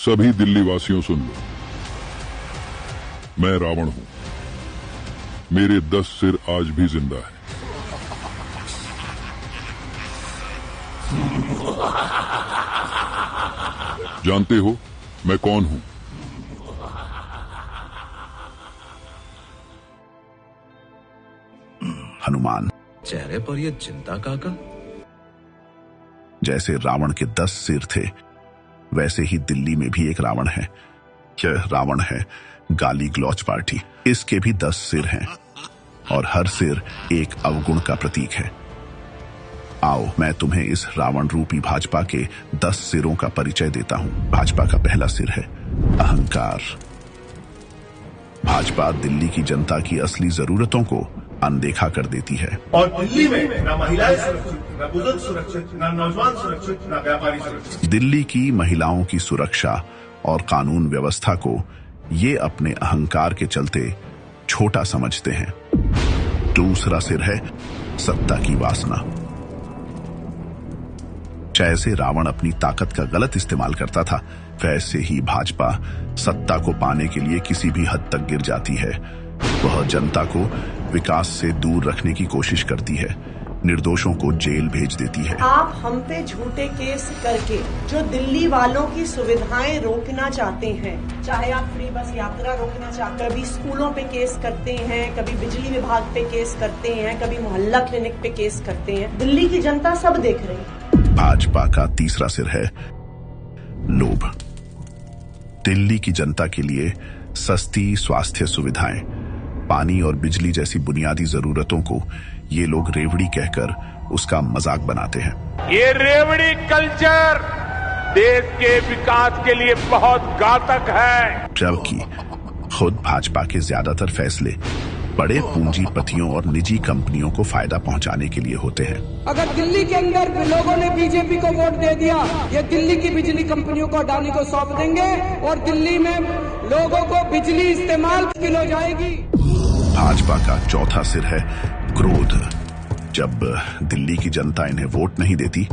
सभी दिल्ली वासियों सुन लो, मैं रावण हूं। मेरे 10 सिर आज भी जिंदा है। जानते हो मैं कौन हूं? हनुमान। चेहरे पर यह चिंता काका। जैसे रावण के 10 सिर थे, वैसे ही दिल्ली में भी एक रावण है। यह रावण है गाली गलौच पार्टी। इसके भी 10 सिर हैं और हर सिर एक अवगुण का प्रतीक है। आओ मैं तुम्हें इस रावण रूपी भाजपा के 10 सिरों का परिचय देता हूं। भाजपा का पहला सिर है अहंकार। भाजपा दिल्ली की जनता की असली जरूरतों को अनदेखा कर देती है और दिल्ली में न महिलाएं सुरक्षित, न बुजुर्ग सुरक्षित, न नौजवान सुरक्षित, न व्यापारी सुरक्षित। दिल्ली की महिलाओं की सुरक्षा और कानून व्यवस्था को ये अपने अहंकार के चलते छोटा समझते हैं। दूसरा सिर है सत्ता की वासना। जैसे रावण अपनी ताकत का गलत इस्तेमाल करता था, वैसे ही भाजपा सत्ता को पाने के लिए किसी भी हद तक गिर जाती है। वह जनता को विकास से दूर रखने की कोशिश करती है, निर्दोषों को जेल भेज देती है। आप हम पे झूठे केस करके जो दिल्ली वालों की सुविधाएं रोकना चाहते हैं, चाहे आप फ्री बस यात्रा रोकना चाहते हैं, कभी स्कूलों पे केस करते हैं, कभी बिजली विभाग पे केस करते हैं, कभी मोहल्ला क्लिनिक पे केस करते हैं। दिल्ली की जनता सब देख रही है। भाजपा का तीसरा सिर है लोभ। दिल्ली की जनता के लिए सस्ती स्वास्थ्य सुविधाएं, पानी और बिजली जैसी बुनियादी जरूरतों को ये लोग रेवड़ी कहकर उसका मजाक बनाते हैं। ये रेवड़ी कल्चर देश के विकास के लिए बहुत घातक है। जबकि खुद भाजपा के ज्यादातर फैसले बड़े पूंजीपतियों और निजी कंपनियों को फायदा पहुंचाने के लिए होते हैं। अगर दिल्ली के अंदर लोगों ने बीजेपी को वोट दे दिया, ये दिल्ली की बिजली कंपनियों को अडानी को सौंप देंगे और दिल्ली में लोगों को बिजली इस्तेमाल की हो जाएगी। भाजपा का चौथा सिर है क्रोध। जब दिल्ली की जनता इन्हें वोट नहीं देती,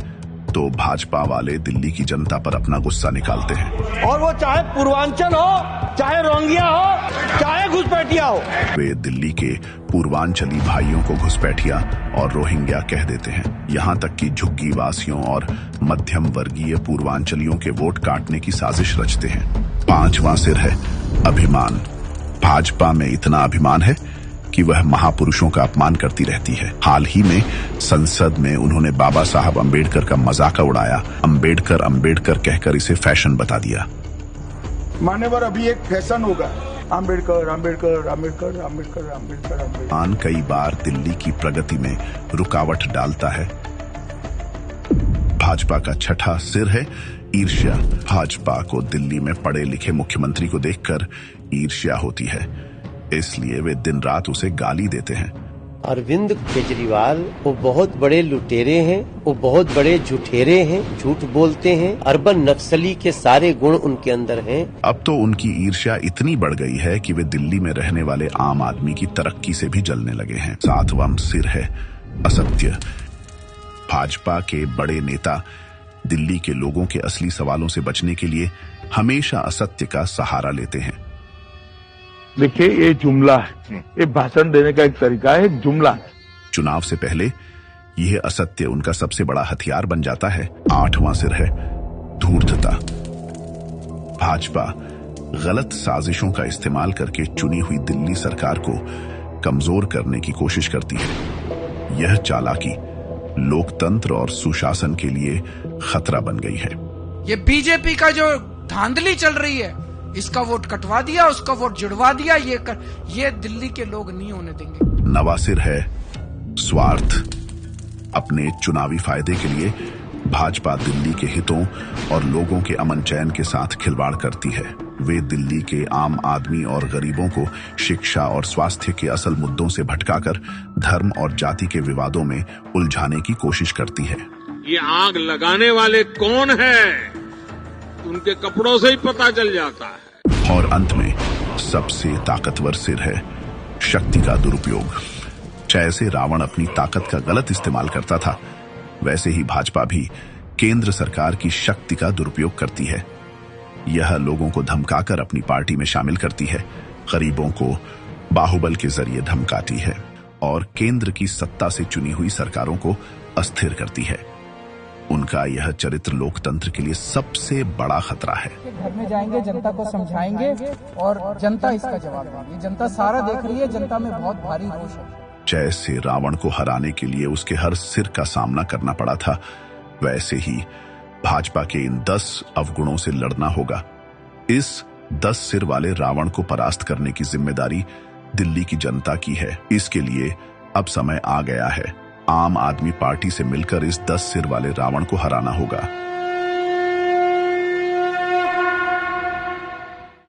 तो भाजपा वाले दिल्ली की जनता पर अपना गुस्सा निकालते हैं। और वो चाहे पूर्वांचल हो, चाहे रोंगिया हो, चाहे घुसपैठिया हो। वे दिल्ली के पूर्वांचली भाइयों को घुसपैठिया और रोहिंग्या कह देते हैं। यहाँ तक कि झुग्गी वासियों और मध्यम वर्गीय पूर्वांचलियों के वोट काटने की साजिश रचते हैं। पांचवां सिर है अभिमान। भाजपा में इतना अभिमान है कि वह महापुरुषों का अपमान करती रहती है। हाल ही में संसद में उन्होंने बाबा साहब अंबेडकर का मजाक उड़ाया। अंबेडकर अंबेडकर कहकर इसे फैशन बता दिया। मान्यवर, अभी एक फैशन होगा, अंबेडकर अंबेडकर अंबेडकर अंबेडकर अंबेडकर अंबेडकर। कई बार दिल्ली की प्रगति में रुकावट डालता है। भाजपा का छठा सिर है ईर्ष्या। भाजपा को दिल्ली में पढ़े लिखे मुख्यमंत्री को देखकर ईर्ष्या होती है, इसलिए वे दिन रात उसे गाली देते हैं। अरविंद केजरीवाल वो बहुत बड़े लुटेरे हैं, वो बहुत बड़े झूठेरे हैं, झूठ बोलते हैं। अर्बन नक्सली के सारे गुण उनके अंदर हैं। अब तो उनकी ईर्ष्या इतनी बढ़ गई है कि वे दिल्ली में रहने वाले आम आदमी की तरक्की से भी जलने लगे हैं। सातवां सिर है असत्य। भाजपा के बड़े नेता दिल्ली के लोगों के असली सवालों से बचने के लिए हमेशा असत्य का सहारा लेते हैं। देखिए, ये जुमला है, ये भाषण देने का एक तरीका है, जुमला। चुनाव से पहले यह असत्य उनका सबसे बड़ा हथियार बन जाता है। आठवां सिर है धूर्तता। भाजपा गलत साजिशों का इस्तेमाल करके चुनी हुई दिल्ली सरकार को कमजोर करने की कोशिश करती है। यह चालाकी लोकतंत्र और सुशासन के लिए खतरा बन गई है। ये बीजेपी का जो धांधली चल रही है, इसका वोट कटवा दिया, उसका वोट जुड़वा दिया, ये दिल्ली के लोग नहीं होने देंगे। नवा सिर है स्वार्थ। अपने चुनावी फायदे के लिए भाजपा दिल्ली के हितों और लोगों के अमन चैन के साथ खिलवाड़ करती है। वे दिल्ली के आम आदमी और गरीबों को शिक्षा और स्वास्थ्य के असल मुद्दों से भटकाकर धर्म और जाति के विवादों में उलझाने की कोशिश करती है। ये आग लगाने वाले कौन हैं? उनके कपड़ों से ही पता चल जाता है। और अंत में सबसे ताकतवर सिर है शक्ति का दुरुपयोग। जैसे रावण अपनी ताकत का गलत इस्तेमाल करता था, वैसे ही भाजपा भी केंद्र सरकार की शक्ति का दुरुपयोग करती है। यह लोगों को धमकाकर अपनी पार्टी में शामिल करती है, गरीबों को बाहुबल के जरिए धमकाती है और केंद्र की सत्ता से चुनी हुई सरकारों को अस्थिर करती है। उनका यह चरित्र लोकतंत्र के लिए सबसे बड़ा खतरा है। घर में जाएंगे, जनता को समझाएंगे और जनता इसका जवाब देगी। जनता सारा देख रही है, जनता में बहुत भारी रोष है। जैसे रावण को हराने के लिए उसके हर सिर का सामना करना पड़ा था, वैसे ही भाजपा के इन 10 अवगुणों से लड़ना होगा। इस 10 सिर वाले रावण को परास्त करने की जिम्मेदारी दिल्ली की जनता की है। इसके लिए अब समय आ गया है। आम आदमी पार्टी से मिलकर इस 10 सिर वाले रावण को हराना होगा।